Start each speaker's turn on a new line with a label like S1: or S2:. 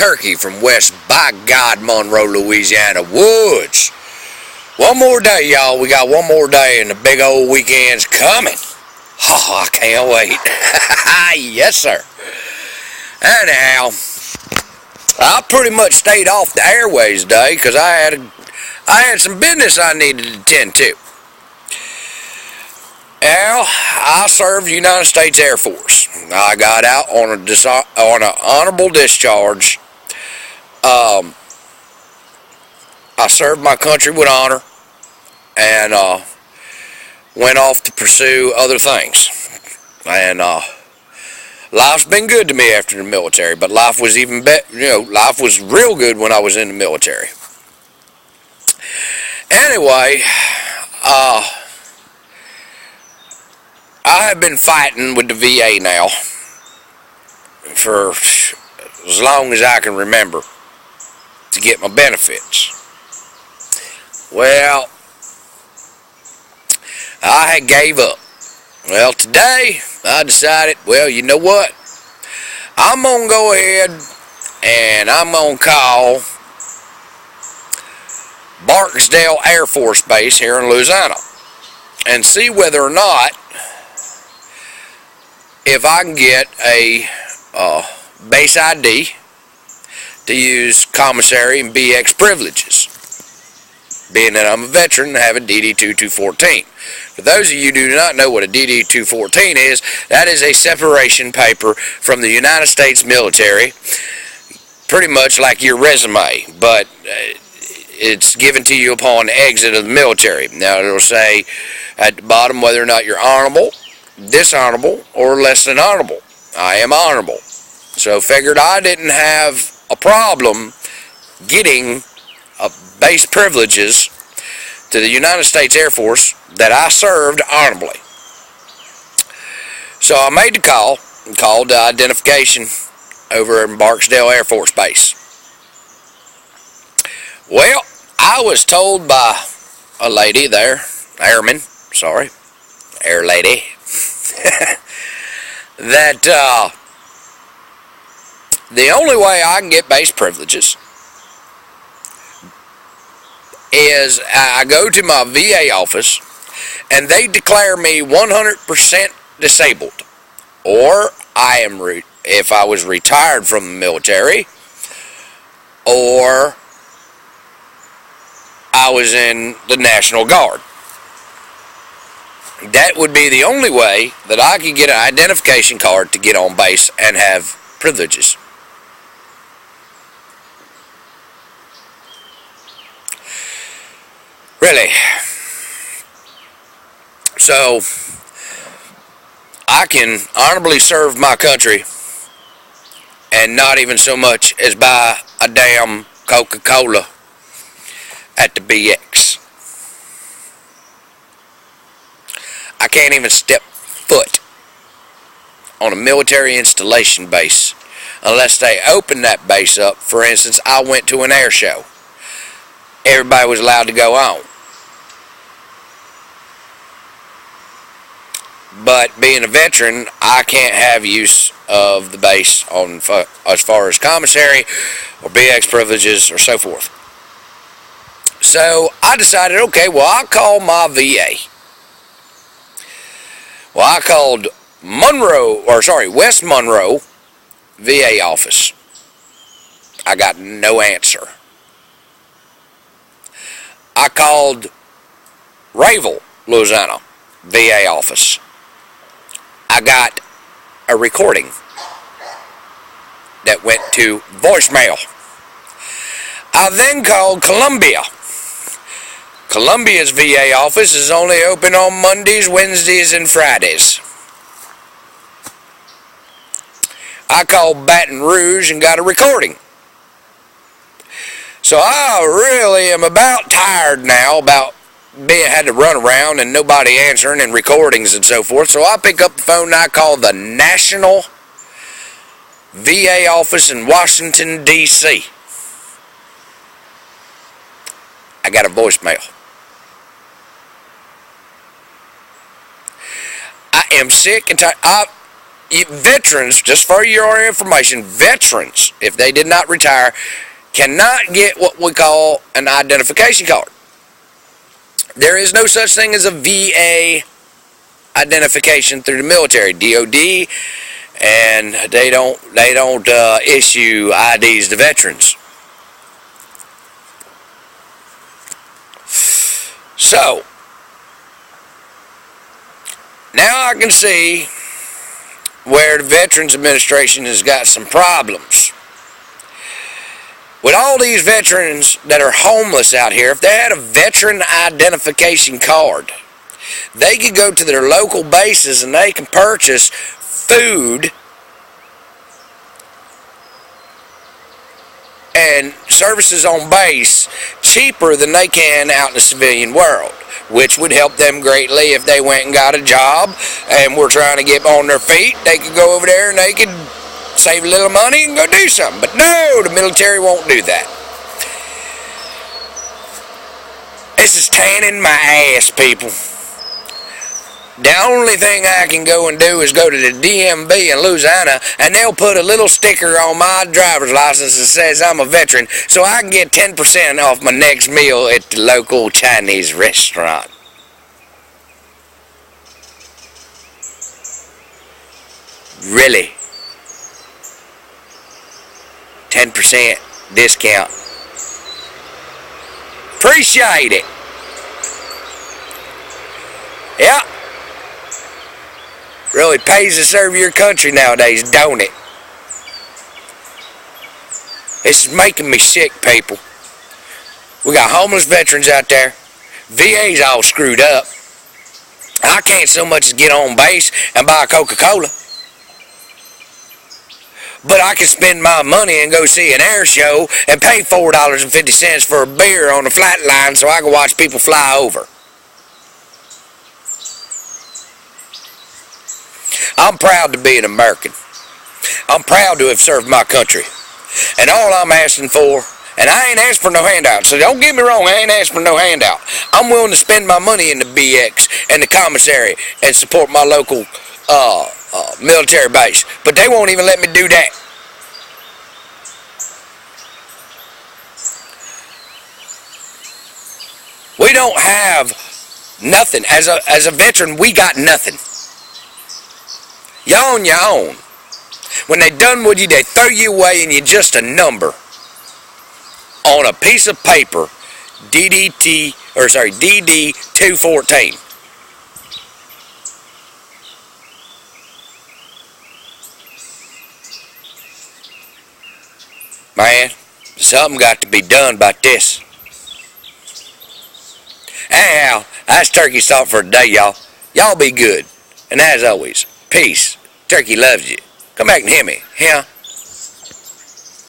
S1: Redneck&Turkey from West by God Monroe, Louisiana woods. One more day, y'all. We got one more day and the big old weekend's coming. Oh, I can't wait. Yes, sir. Anyhow, I pretty much stayed off the airways today because I had some business I needed to attend to. Well, I served the United States Air Force. I got out on an honorable discharge. I served my country with honor and went off to pursue other things. And life's been good to me after the military, but life was even better. Life was real good when I was in the military. Anyway, I have been fighting with the VA now for as long as I can remember to get my benefits. Well, I had gave up. Well, today I decided, well, you know what? I'm going to go ahead and I'm going to call Barksdale Air Force Base here in Louisiana and see whether or not if I can get a base ID to use commissary and BX privileges, being that I'm a veteran and have a DD-2214. For those of you who do not know what a DD-214 is, that is a separation paper from the United States military, pretty much like your resume, but it's given to you upon exit of the military. Now it'll say at the bottom whether or not you're honorable, dishonorable, or less than honorable. I am honorable. So figured I didn't have a problem getting base privileges to the United States Air Force that I served honorably. So I made the call and called the identification over in Barksdale Air Force Base. Well, I was told by a lady there, air lady, that the only way I can get base privileges is I go to my VA office and they declare me 100% disabled, or if I was retired from the military, or I was in the National Guard. That would be the only way that I could get an identification card to get on base and have privileges. Really. So, I can honorably serve my country and not even so much as buy a damn Coca-Cola at the BX. I can't even step foot on a military installation base unless they open that base up. For instance, I went to an air show. Everybody was allowed to go on. But being a veteran, I can't have use of the base as far as commissary or BX privileges or so forth. So I decided, okay, well, I'll call my VA. Well, I called West Monroe VA office. I got no answer. I called Rayville, Louisiana VA office. I got a recording that went to voicemail. I then called Columbia. Columbia's VA office is only open on Mondays, Wednesdays, and Fridays. I called Baton Rouge and got a recording. So I really am about tired now about had to run around and nobody answering and recordings and so forth. So I pick up the phone and I call the National VA office in Washington, D.C. I got a voicemail. I am sick and tired. veterans, just for your information, veterans, if they did not retire, cannot get what we call an identification card. There is no such thing as a VA identification through the military, DOD, and they don't issue IDs to veterans. So now I can see where the Veterans Administration has got some problems. With all these veterans that are homeless out here, if they had a veteran identification card, they could go to their local bases and they can purchase food and services on base cheaper than they can out in the civilian world, which would help them greatly if they went and got a job and were trying to get on their feet. They could go over there and they could save a little money and go do something. But no, the military won't do that. This is tanning my ass, people. The only thing I can go and do is go to the DMV in Louisiana, and they'll put a little sticker on my driver's license that says I'm a veteran, so I can get 10% off my next meal at the local Chinese restaurant. Really? 10% discount. Appreciate it. Yeah. Really pays to serve your country nowadays, don't it? This is making me sick, people. We got homeless veterans out there. VA's all screwed up. I can't so much as get on base and buy a Coca-Cola. But I can spend my money and go see an air show and pay $4.50 for a beer on the flat line so I can watch people fly over. I'm proud to be an American. I'm proud to have served my country. And all I'm asking for, and I ain't asking for no handout, so don't get me wrong, I ain't asking for no handout. I'm willing to spend my money in the BX and the commissary and support my local military base. But they won't even let me do that. We don't have nothing. As a veteran, we got nothing. You're on your own. When they done with you, they throw you away and you're just a number on a piece of paper, DD-214. Man, something got to be done about this. Anyhow, that's Turkey's thought for today, y'all. Y'all be good. And as always, peace. Turkey loves you. Come back and hear me, yeah?